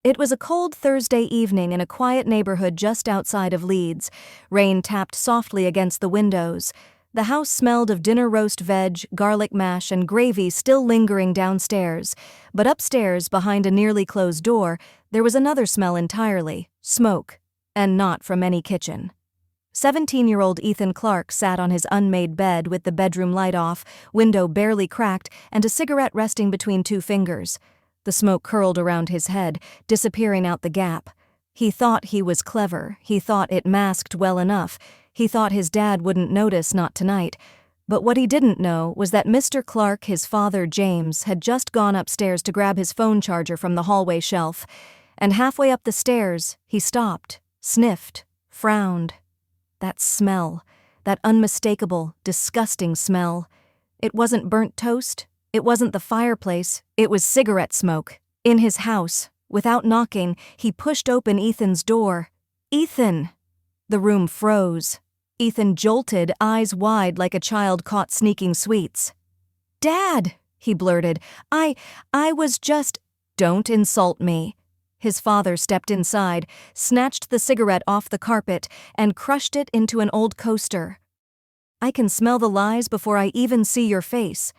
It was a cold Thursday evening in a quiet neighborhood just outside of Leeds. Rain tapped softly against the windows. The house smelled of dinner roast veg, garlic mash, and gravy still lingering downstairs. But upstairs, behind a nearly closed door, there was another smell entirely: smoke, and not from any kitchen. 17-year-old Ethan Clark sat on his unmade bed with the bedroom light off, window barely cracked, and a cigarette resting between two fingers. The smoke curled around his head, disappearing out the gap. He thought he was clever. He thought it masked well enough. He thought his dad wouldn't notice, not tonight. But what he didn't know was that Mr. Clark, his father, James, had just gone upstairs to grab his phone charger from the hallway shelf. And halfway up the stairs, he stopped, sniffed, frowned. That smell, that unmistakable, disgusting smell. It wasn't burnt toast. It wasn't the fireplace. It was cigarette smoke. In his house, without knocking, he pushed open Ethan's door. "Ethan!" The room froze. Ethan jolted, eyes wide like a child caught sneaking sweets. "Dad!" he blurted. I was just—" "Don't insult me." His father stepped inside, snatched the cigarette off the carpet, and crushed it into an old coaster. "I can smell the lies before I even see your face."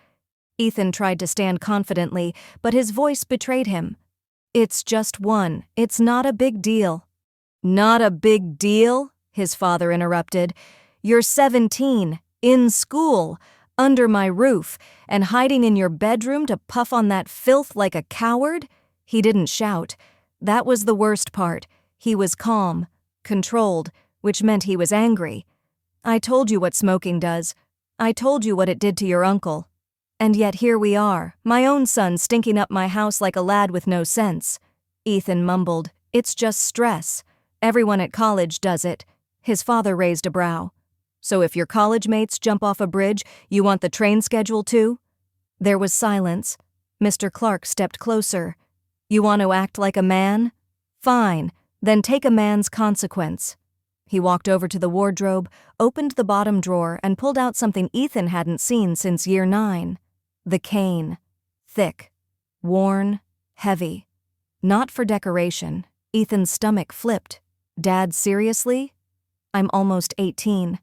Ethan tried to stand confidently, but his voice betrayed him. "It's just one. It's not a big deal." "Not a big deal?" his father interrupted. "You're 17, in school, under my roof, and hiding in your bedroom to puff on that filth like a coward?" He didn't shout. That was the worst part. He was calm, controlled, which meant he was angry. "I told you what smoking does. I told you what it did to your uncle. And yet here we are, my own son stinking up my house like a lad with no sense." Ethan mumbled, "It's just stress. Everyone at college does it." His father raised a brow. "So if your college mates jump off a bridge, you want the train schedule too?" There was silence. Mr. Clark stepped closer. "You want to act like a man? Fine, then take a man's consequence." He walked over to the wardrobe, opened the bottom drawer, and pulled out something Ethan hadn't seen since year 9. The cane. Thick. Worn. Heavy. Not for decoration. Ethan's stomach flipped. "Dad, seriously?" "I'm almost 18.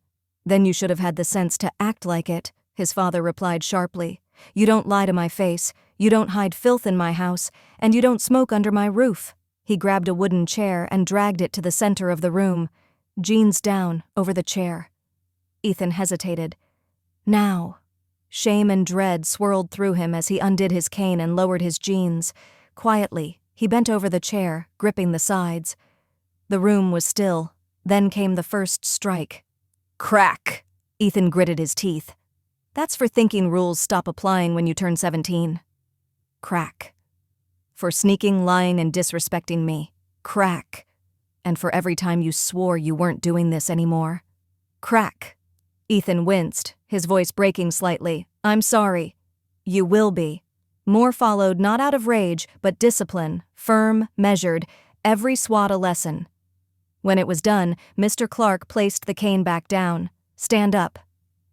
"Then you should have had the sense to act like it," his father replied sharply. "You don't lie to my face, you don't hide filth in my house, and you don't smoke under my roof." He grabbed a wooden chair and dragged it to the center of the room. Jeans down, over the chair. Ethan hesitated. Now. Shame and dread swirled through him as he undid his cane and lowered his jeans. Quietly, he bent over the chair, gripping the sides. The room was still. Then came the first strike. Crack! Ethan gritted his teeth. That's for thinking rules stop applying when you turn 17. Crack. For sneaking, lying, and disrespecting me. Crack. And for every time you swore you weren't doing this anymore. Crack. Ethan winced, his voice breaking slightly. "I'm sorry." "You will be." More followed, not out of rage, but discipline, firm, measured, every swat a lesson. When it was done, Mr. Clark placed the cane back down. "Stand up."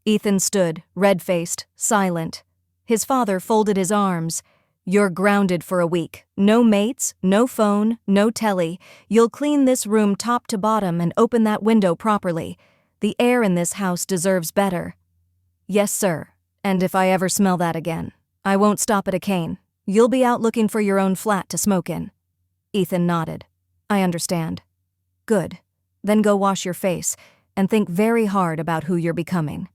Ethan stood, red-faced, silent. His father folded his arms. "You're grounded for a week. No mates, no phone, no telly. You'll clean this room top to bottom and open that window properly. The air in this house deserves better." "Yes, sir. And if I ever smell that again, I won't stop at a cane. You'll be out looking for your own flat to smoke in." Ethan nodded. "I understand." "Good. Then go wash your face, and think very hard about who you're becoming."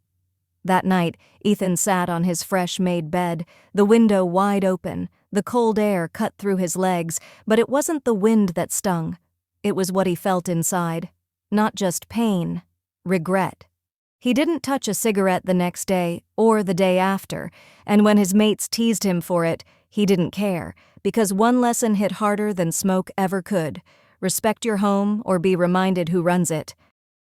That night, Ethan sat on his fresh-made bed, the window wide open, the cold air cut through his legs, but it wasn't the wind that stung. It was what he felt inside. Not just pain, regret. He didn't touch a cigarette the next day or the day after, and when his mates teased him for it, he didn't care, because one lesson hit harder than smoke ever could. Respect your home or be reminded who runs it.